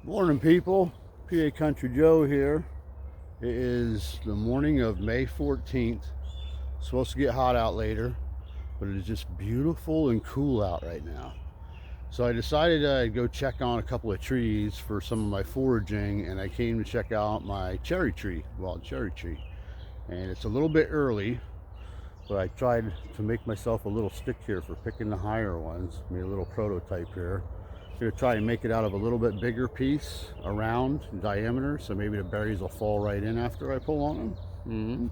Morning, people. PA Country Joe here. It is the morning of May 14th. It's supposed to get hot out later, but it is just beautiful and cool out right now. So I decided I'd go check on a couple of trees for some of my foraging, and I came to check out my cherry tree, wild cherry tree. And it's a little bit early, but I tried to make myself a little stick here for picking the higher ones. Made a little prototype here. I'm going to try and make it out of a little bit bigger piece around in diameter, so maybe the berries will fall right in after I pull on them.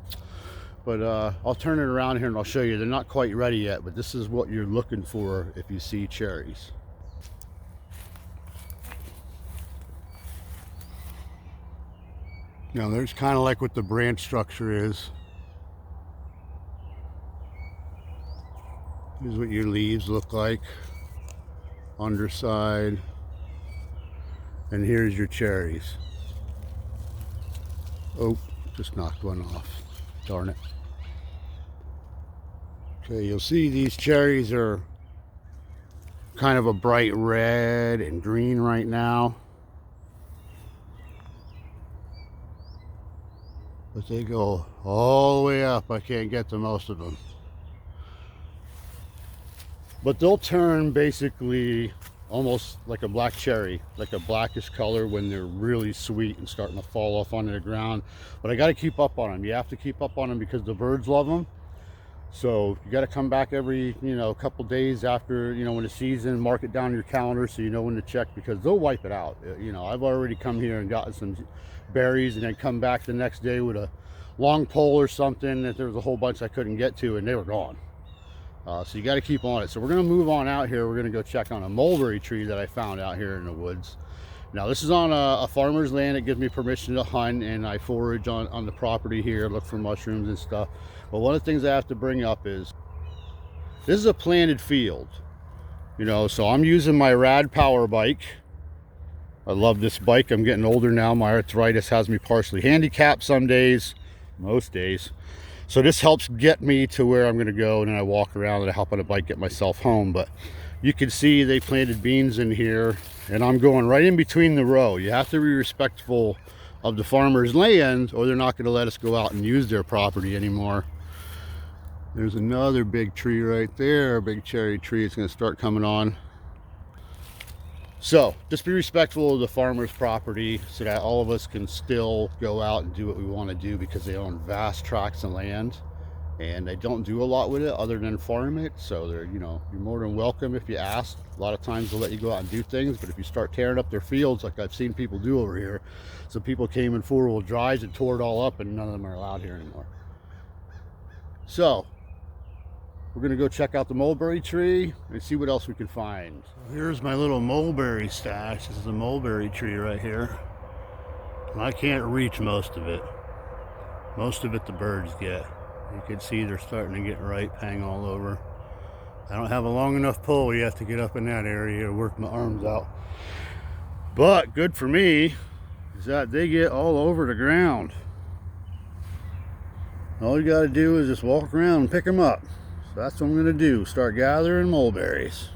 But I'll turn it around here and I'll show you. They're not quite ready yet, but this is what you're looking for if you see cherries. Now there's kind of like what the branch structure is. Here's what your leaves look like. Underside, and here's your cherries. Oh, just knocked one off, darn it. Okay, you'll see these cherries are kind of a bright red and green right now, but they go all the way up. I can't get to most of them, but they'll turn basically almost like a black cherry, like a blackish color when they're really sweet and starting to fall off onto the ground. But I got to keep up on them. You have to keep up on them because the birds love them. So you got to come back every couple days after when the season, mark it down in your calendar so you know when to check, because they'll wipe it out. I've already come here and gotten some berries and then come back the next day with a long pole or something that there was a whole bunch I couldn't get to and they were gone. So you got to keep on it. So we're going to move on out here. We're going to go check on a mulberry tree that I found out here in the woods. Now this is on a farmer's land. It gives me permission to hunt, and I forage on the property here, look for mushrooms and stuff. But one of the things I have to bring up is this is a planted field. So I'm using my Rad Power bike. I love this bike. I'm getting older now. My arthritis has me partially handicapped some days, most days. So this helps get me to where I'm going to go, and then I walk around and I hop on a bike, get myself home. But you can see they planted beans in here, and I'm going right in between the row. You have to be respectful of the farmer's land, or they're not going to let us go out and use their property anymore. There's another big tree right there, a big cherry tree. It's going to start coming on. So just be respectful of the farmer's property so that all of us can still go out and do what we want to do, because they own vast tracts of land and they don't do a lot with it other than farm it. So they're, you're more than welcome if you ask. A lot of times they'll let you go out and do things, but if you start tearing up their fields like I've seen people do over here, some people came in 4-wheel drives and tore it all up, and none of them are allowed here anymore. So we're going to go check out the mulberry tree and see what else we can find. So here's my little mulberry stash. This is a mulberry tree right here. And I can't reach most of it. Most of it the birds get. You can see they're starting to get ripe, hang all over. I don't have a long enough pole yet to get up in that area to work my arms out. But good for me is that they get all over the ground. All you got to do is just walk around and pick them up. So that's what I'm going to do, start gathering mulberries.